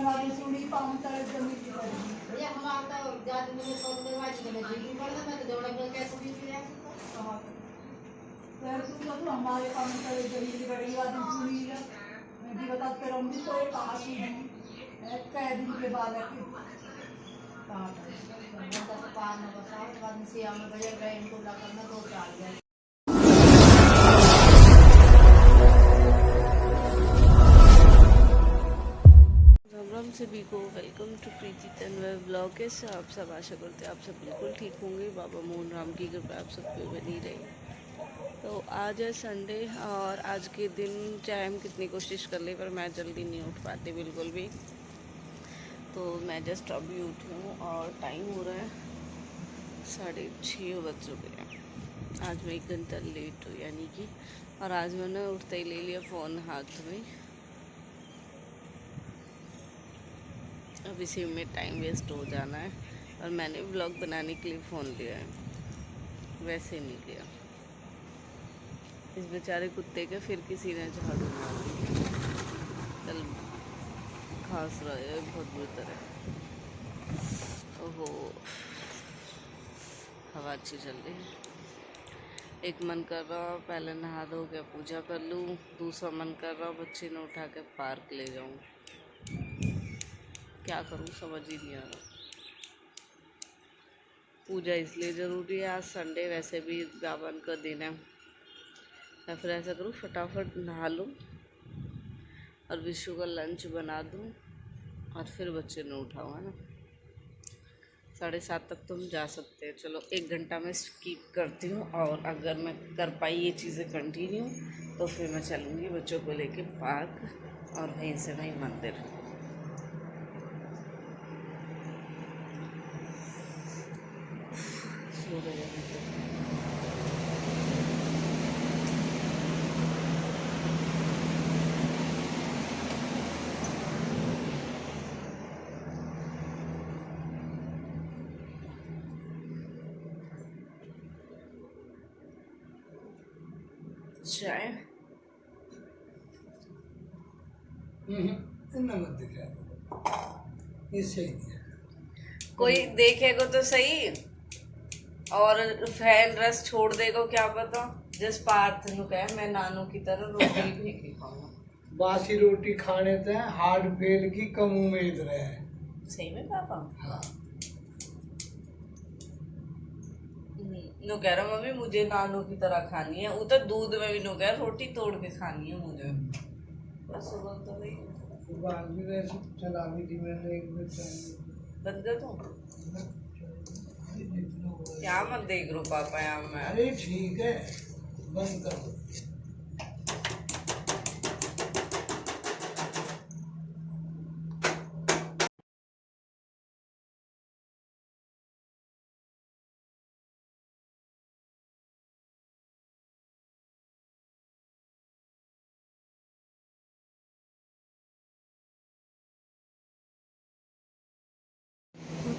वाली सुनी पाँव तले जमीन की पड़ी। भैया हम आता जाते में कॉल करवा दी मैं जीपी पढ़ना मैं तो दौड़ा कर कैसे भी किया फिर तो हमारे पाँव तले जमीन की बड़ी वाली सुनी है। मैं भी बता फिर हम भी तो एक पास ही कई दिन के बाद कहाँ पार न बसाओ बाद से हम भैया गए इनको लगना दो चार गया। राम सभी को वेलकम टू प्रीति तन्वय ब्लॉग। कैसे आप सब, आशा करते हैं आप सब बिल्कुल ठीक होंगे। बाबा मोहन राम की कृपा आप सब पे बनी रही। तो आज है संडे और आज के दिन चाहे हम कितनी कोशिश कर ले पर मैं जल्दी नहीं उठ पाती बिल्कुल भी। तो मैं जस्ट अभी उठी हूँ और टाइम हो रहा है 6:30 बज चुके हैं। आज मैं 1 घंटा लेट हूँ यानी कि, और आज मैंने उठते ही ले लिया फ़ोन हाथ में। अब इसी में टाइम वेस्ट हो जाना है और मैंने ब्लॉग बनाने के लिए फ़ोन लिया है, वैसे नहीं लिया। इस बेचारे कुत्ते के फिर किसी ने झाड़ू मार दी, कल खांस रहा है बहुत बुरी तरह। ओहो, हवा अच्छी चल रही है। एक मन कर रहा पहले नहा धो के पूजा कर लूँ, दूसरा मन कर रहा बच्चे ने उठा के पार्क ले जाऊँ। क्या करूँ समझ ही नहीं आ रहा। पूजा इसलिए ज़रूरी है, आज संडे वैसे भी गावन का दिन है। या फिर ऐसा करूँ फटाफट नहा लूँ और विशु का लंच बना दूँ और फिर बच्चे ने उठाऊँ, है ना। 7:30 तक तो हम जा सकते हैं। चलो 1 घंटा में स्किप करती हूँ और अगर मैं कर पाई ये चीज़ें कंटिन्यू तो फिर मैं चलूँगी बच्चों को लेके पार्क और वहीं से वहीं मंदिर। चाय मत दिखा, इससे कोई देखेगा तो सही और फैन रस छोड़ देगा क्या पता। जिस पार्थ नु कहे मैं नानू की तरह रोटी भी नहीं खाऊंगा। बासी रोटी खाने से हार्ट फेल की कम उम्मीद रहे। सही में पापा? हाँ। नु कह रहा मम्मी मुझे नानू की तरह खानी है। उधर दूध में भी नु कह रोटी तोड़ के खानी है मुझे। बस बोलता भाई भी वैसे चला भी थी मैंने एक बंद कर दूं क्या? मत देख रो पापा यहाँ में। अरे ठीक है बंद कर दो।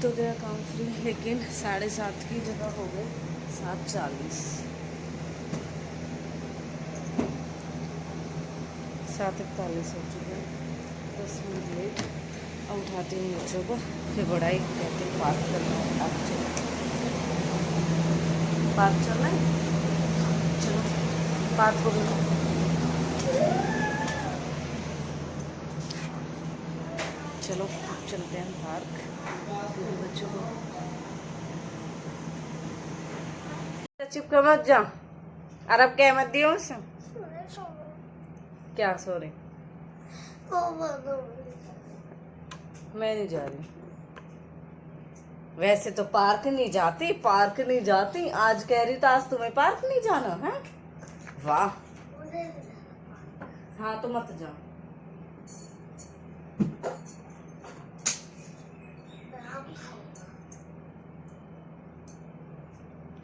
तो गया काम फ्री, लेकिन 7:30 की जगह हो गई 7:40। 7:41 हो चुके हैं, 10 मिनट लेट। अब उठाती हूँ बच्चों को, फिर बड़ाई कहते हैं पार्क करना है। आप चलो पार्क चलना है, चलो पार्क को बोलो। चलो चलते हैं पार्क बच्चों को। चिपका मत जा, और अब क्या मत दियो उसे। क्या सॉरी, मैं नहीं जा रही। वैसे तो पार्क नहीं जाती, पार्क नहीं जाती। आज कह रही तो आज तुम्हें पार्क नहीं जाना है? वाह। हाँ तो मत जाओ।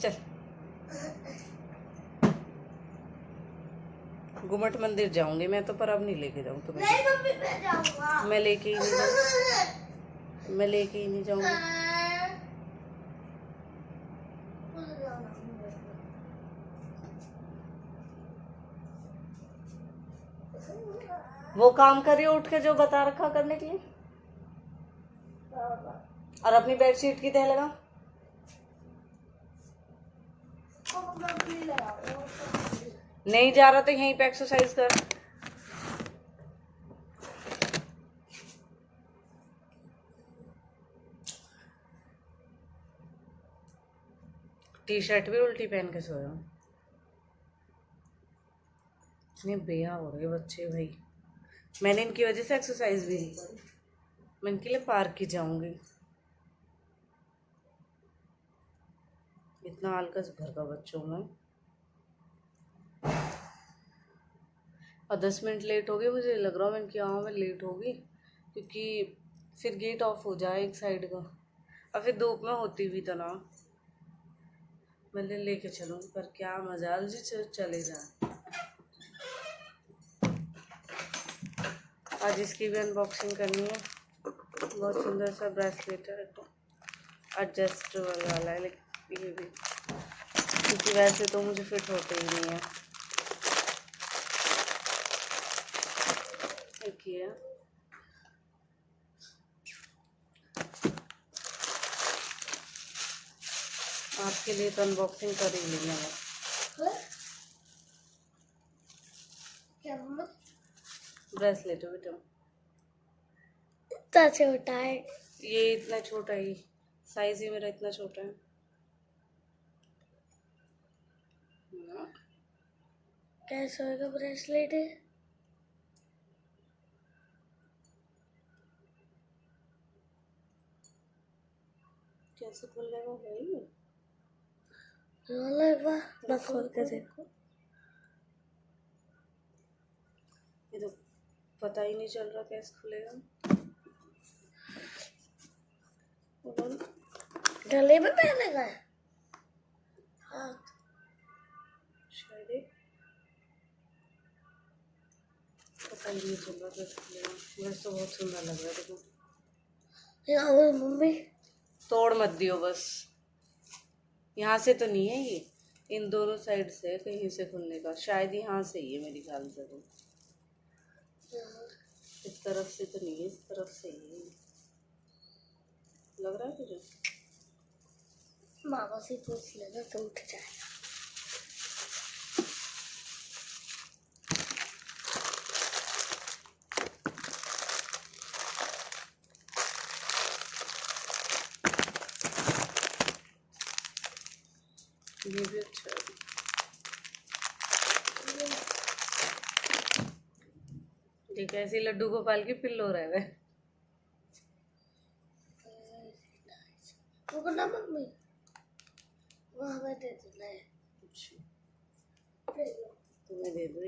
चल घुमट मंदिर जाऊंगी मैं तो, पर अब नहीं लेके जाऊँ तुम्हें। नहीं मम्मी मैं जाऊंगा। मैं लेके ही नहीं जाऊंगी, मैं लेके ही नहीं जाऊंगी। वो काम करिए उठ के जो बता रखा करने के लिए। और अपनी बेडशीट की तह लगा। नहीं जा रहा तो यहीं पे एक्सरसाइज कर। टी शर्ट भी उल्टी पहन के सोया। इतने बेहा हो रहे बच्चे भाई। मैंने इनकी वजह से एक्सरसाइज भी नहीं करी। मैं इनके लिए पार्क ही जाऊंगी। इतना आलकस भर का बच्चों में। और 10 मिनट लेट हो गई। मुझे लग रहा है मैं इनकी आँखों में लेट होगी, क्योंकि फिर गेट ऑफ हो जाए एक साइड का, और फिर धूप में होती भी तो ना। मैंने लेके चलूँ, पर क्या मजाल जी चले जाए। आज इसकी भी अनबॉक्सिंग करनी है। बहुत सुंदर सा ब्रेसलेट है, एडजस्टेबल वाला है, लेकिन ये भी, क्योंकि वैसे तो मुझे फिट होते ही नहीं है। एक ही है। आपके लिए तो अनबॉक्सिंग कर ही ली मैंने। क्या मम्मा? ब्रेसलेट है बेटा। इतना छोटा है। ये इतना छोटा ही, साइज ही मेरा इतना छोटा है। कैसा होगा ब्रेसलेट है? कैसे खुलेगा भाई? मैं खोल के देखो। ये तो पता ही नहीं चल रहा कैसे खुलेगा। गले में पहनेगा? हाँ शायद पता ही नहीं चल रहा कैसे खुलेगा। वैसे तो बहुत सुंदर लग रहा है। देखो मम्मी तोड़ मत दियो बस। यहाँ से तो नहीं है ये, इन दोनों साइड से कहीं से खुलने का। शायद यहाँ से ही है मेरी ख्याल से। तो इस तरफ से तो नहीं है, इस तरफ से ही है। लग रहा है तुझे? मामा से पूछ लेना तो उठ जाएगा। ये भी अच्छा है। ठीक है, ऐसे लड्डू गोपाल की पिल्लो रह गए। वो ना मम्मी, वो हमें दे देना है। अच्छा, तुम्हें दे दो।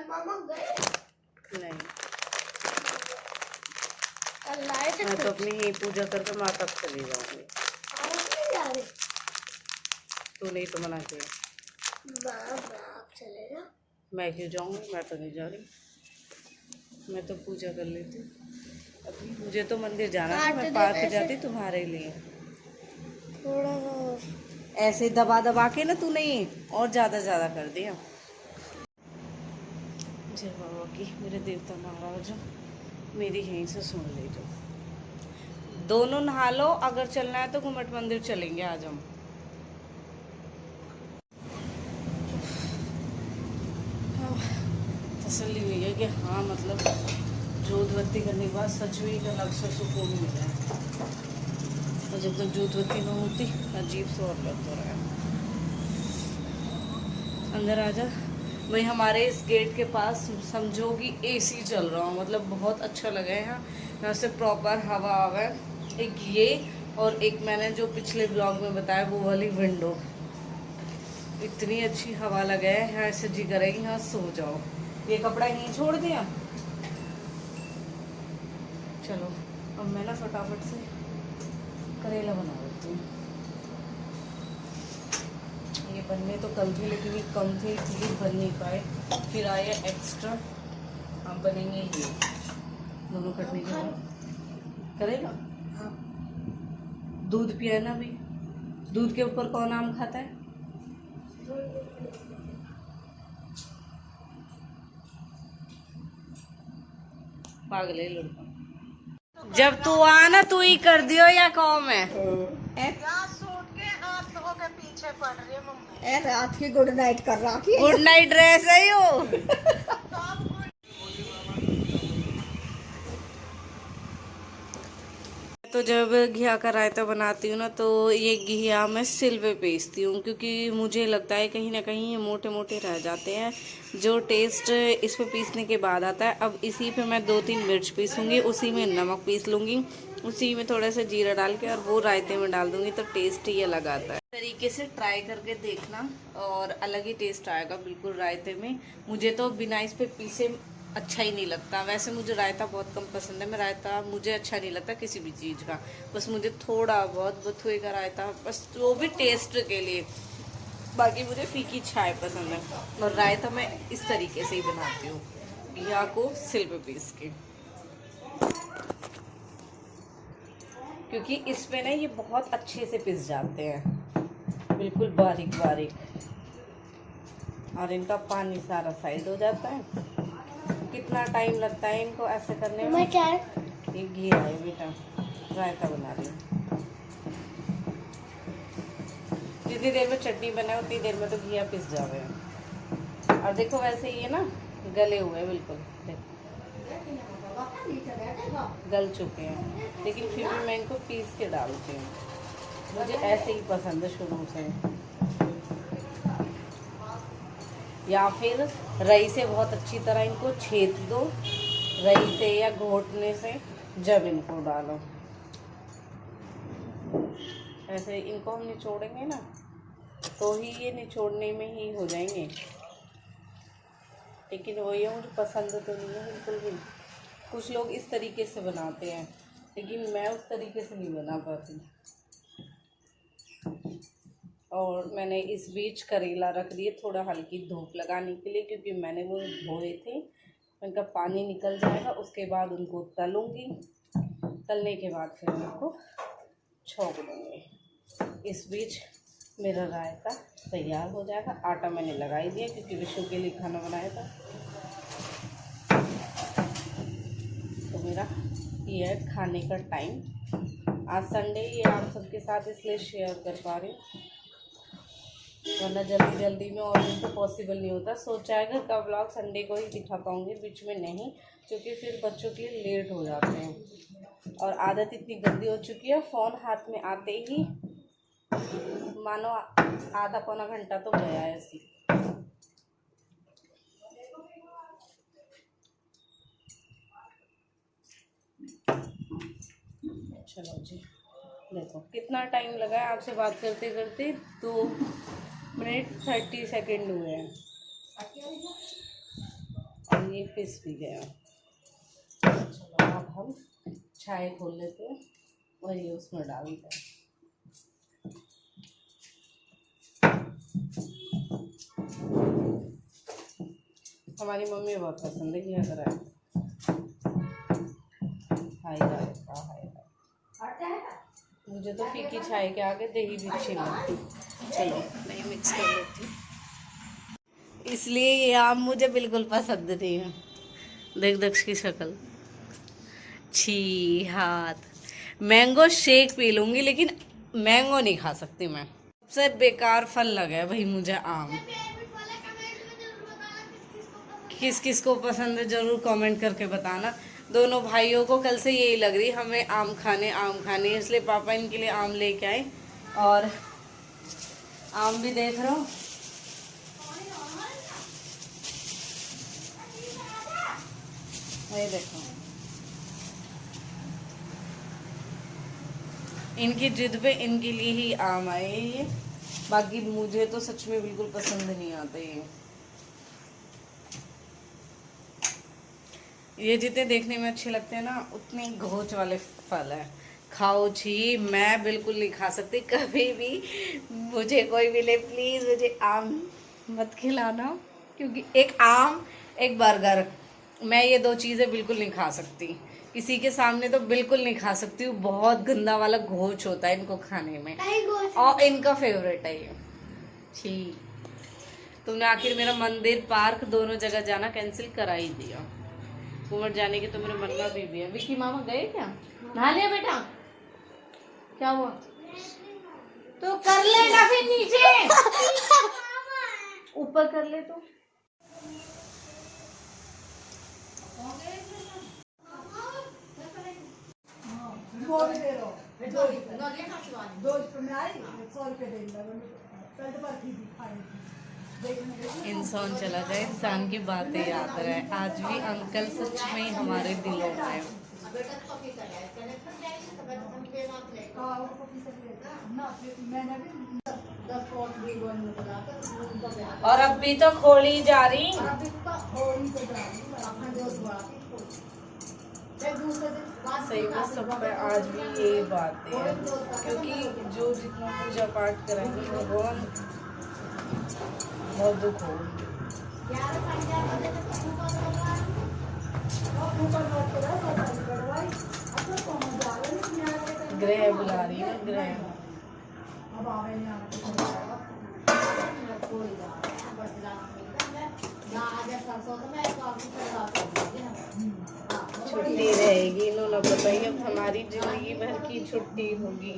मामा गए नहीं, लाए थे। मैं तो अपनी ही पूजा करके माता तक चली जाऊंगी। नहीं जा रहे। तू नहीं तो मना किया। आप चले जाओ। मैं क्यों जाऊंगी? मैं तो नहीं जा रही। मैं तो पूजा कर लेती अभी। मुझे तो मंदिर जाना है। मैं पार्क जाती तुम्हारे लिए। थोड़ा सा और ऐसे दबा दबा के ना तूने और ज़्यादा कर दिया। जय बाबा की, मेरे देवता महाराज मेरी यहीं से सुन लीजिए। दोनों नहा लो, अगर चलना है तो घुमट मंदिर चलेंगे आज हम। तसल्ली हुई है कि हाँ, मतलब जोतबत्ती करने के बाद सच में एक अलग सा सुकून मिला है। और जब तक जोतबत्ती न होती अजीब सा और लग रहा है। अंदर आजा भाई। हमारे इस गेट के पास समझो कि एसी चल रहा हो, मतलब बहुत अच्छा लगा है यहाँ से प्रॉपर हवा आवा है। एक ये और एक मैंने जो पिछले ब्लॉग में बताया वो वाली विंडो, इतनी अच्छी हवा लगा है यहाँ। ऐसे जी करेगी यहाँ सो जाओ। ये कपड़ा यहीं छोड़ दिया। चलो अब मैं ना फटाफट से करेला बना देती हूँ। ये बनने तो कल थे, लेकिन ये कम थे इसलिए बन नहीं पाए। फिर आए एक्स्ट्रा। अब बनेंगे ये दोनों कटने के बाद। करेगा? हाँ। दूध पिया ना भी? दूध के ऊपर कौन आम खाता है? पागल है लड़का। जब तू आना तू ही कर दियो या कौन है? रात की गुड नाइट कर रखी। गुड नाइट ड्रेस है यो। तो जब घिया का रायता बनाती हूँ ना तो ये घिया मैं सिल पे पीसती हूँ, क्योंकि मुझे लगता है कहीं ना कहीं ये मोटे मोटे रह जाते हैं, जो टेस्ट इस पे पीसने के बाद आता है। अब इसी पे मैं 2-3 मिर्च पीसूँगी, उसी में नमक पीस लूँगी, उसी में थोड़ा सा जीरा डाल के और वो रायते में डाल दूँगी, तो टेस्ट ही अलग आता है। इस तरीके से ट्राई करके देखना और अलग ही टेस्ट आएगा बिल्कुल रायते में। मुझे तो बिना इस पे पीसे अच्छा ही नहीं लगता। वैसे मुझे रायता बहुत कम पसंद है, मैं रायता मुझे अच्छा नहीं लगता किसी भी चीज़ का, बस मुझे थोड़ा बहुत बथुए का रायता, बस वो भी टेस्ट के लिए। बाकी मुझे फीकी चाय पसंद है। और रायता मैं इस तरीके से ही बनाती हूँ, घिया को सिल पे पीस के, क्योंकि इस पे ना ये बहुत अच्छे से पिस जाते हैं, बिल्कुल बारीक बारीक, और इनका पानी सारा साइड हो जाता है। कितना टाइम लगता है इनको ऐसे करने में? ये घिया है बेटा, रायता बना रही हूँ। जितनी देर में चटनी बनाए उतनी देर में तो घिया पिस जावे। और देखो वैसे ये ना गले हुए बिल्कुल, गल चुके हैं, लेकिन फिर भी मैं इनको पीस के डालती हूँ, मुझे ऐसे ही पसंद है शुरू से। या फिर रई से बहुत अच्छी तरह इनको छेद दो, रई से या घोटने से, जब इनको डालो ऐसे इनको हम निचोड़ेंगे ना तो ही ये निचोड़ने में ही हो जाएंगे। लेकिन वो ये मुझे पसंद तो नहीं है बिल्कुल भी। कुछ लोग इस तरीके से बनाते हैं, लेकिन मैं उस तरीके से नहीं बना पाती। और मैंने इस बीच करेला रख दिए थोड़ा हल्की धूप लगाने के लिए, क्योंकि मैंने वो धोए थे, उनका पानी निकल जाएगा, उसके बाद उनको तलूँगी, तलने के बाद फिर उनको छोंक दूँगी। इस बीच मेरा रायता तैयार हो जाएगा। आटा मैंने लगा ही दिया क्योंकि विशु के लिए खाना बनाया था। तो मेरा ये है खाने का टाइम। आज संडे ये आप सबके साथ इसलिए शेयर कर पा रही हूँ, वरना जल्दी जल्दी में और दिन तो पॉसिबल नहीं होता। सोचा है घर का व्लॉग संडे को ही दिखा पाऊँगी, बीच में नहीं, क्योंकि फिर बच्चों के लिए लेट हो जाते हैं। और आदत इतनी गंदी हो चुकी है, फ़ोन हाथ में आते ही मानो आधा पौना घंटा तो गया है ऐसी। चलो जी, देखो कितना टाइम लगा है आपसे बात करते करते, 2 मिनट 30 सेकेंड हुए हैं और ये पिस भी गया। चलो अब हम चाय खोल लेते हैं और ये उसमें डाल देते हैं। हमारी मम्मी बहुत पसंद है घिया करा है। मुझे तो फीकी चाय के आगे दही भी अच्छी लगती। चलो नहीं मिक्स कर लेती हूँ, इसलिए ये आम मुझे बिल्कुल पसंद नहीं है। देख दक्ष की शक्ल, छी हाथ। मैंगो शेक पी लूँगी लेकिन मैंगो नहीं खा सकती मैं, सबसे बेकार फल लगा है भाई मुझे आम। किस किस को पसंद है ज़रूर कमेंट करके बताना। दोनों भाइयों को कल से यही लग रही हमें आम खाने, इसलिए पापा इनके लिए आम लेके आए। और आम भी देख रहा हूँ, ये देखो इनकी जिद पे इनके लिए ही आम आए ये, बाकी मुझे तो सच में बिल्कुल पसंद नहीं आते ये जितने देखने में अच्छे लगते हैं ना उतने घोच वाले फल है। खाओ छी, मैं बिल्कुल नहीं खा सकती कभी भी। मुझे कोई मिले प्लीज़ मुझे आम मत खिलाना, क्योंकि एक आम एक बर्गर, मैं ये 2 चीज़ें बिल्कुल नहीं खा सकती, किसी के सामने तो बिल्कुल नहीं खा सकती हूँ, बहुत गंदा वाला घोच होता है इनको खाने में, और इनका फेवरेट है ये। ठीक, तुमने आखिर मेरा मंदिर पार्क दोनों जगह जाना कैंसिल करा ही दिया। घूमट जाने की तो मेरे मन में भी है। विक्की मामा गए क्या? नहा लिया बेटा? क्या हुआ? तो कर लेना फिर नीचे, ऊपर कर ले तो। वो भी दे रहा हूँ। 2 में आई 100 रुपये दे दिया। पहले बार थी खाई। इंसान चला जाए, इंसान की बातें याद रहे। आज भी अंकल सच में ही हमारे दिलों में है। मैंने भी और अब भी तो खोली जा रही। सही में सब पे आज भी ये बात है, क्योंकि जो जितना पूजा पाठ करेंगे भगवान बहुत दुख हो। ग्रह बुला रही है, ग्रह। अब आवे छुट्टी रहेगी, इन्होंने बताई अब हमारी जिंदगी भर की छुट्टी होगी।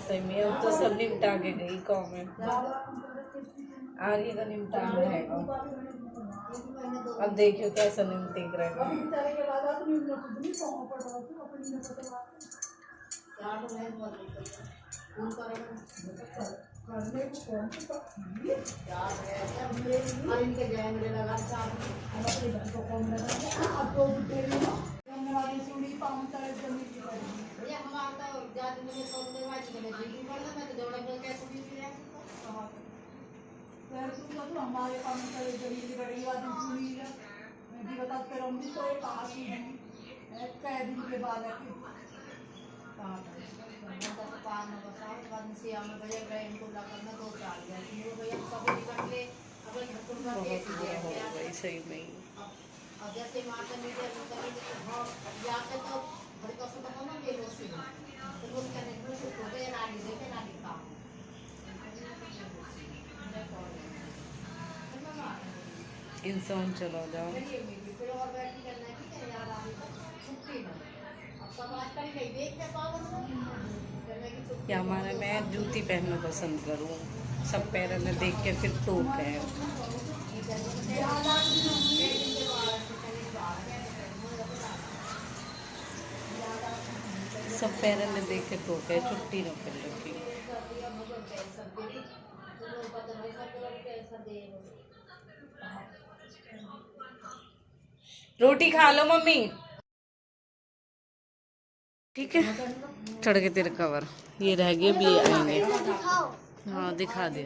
सही में अब तो सब निपटा के गई कौम में, आगे का निपटान रहेगा। अब देखियो कैसा निपटेग रहेगा। हमारे काम करे जमीन बड़ी वाली पूरी है। मैं भी बताते रहूँगी तो एक पास ही कह दिन के बाद सही में इंसान चला जाओ। क्या हमारा, मैं जूती पहनना पसंद करूँ, सब पैरों में देख के फिर टोक है। सब पैरों में देख के टोक है, छुट्टी न कर रखी। रोटी खा लो मम्मी, ठीक है। चढ़ के तेरे कवर ये रह गए, भी आएंगे। हाँ दिखा दे।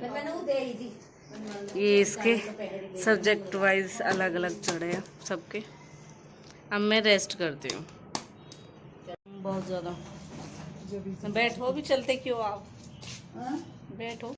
ये इसके सब्जेक्ट वाइज अलग अलग चढ़े हैं सबके। अब मैं रेस्ट करती हूँ बहुत ज़्यादा। बैठो, भी चलते क्यों आप, बैठो।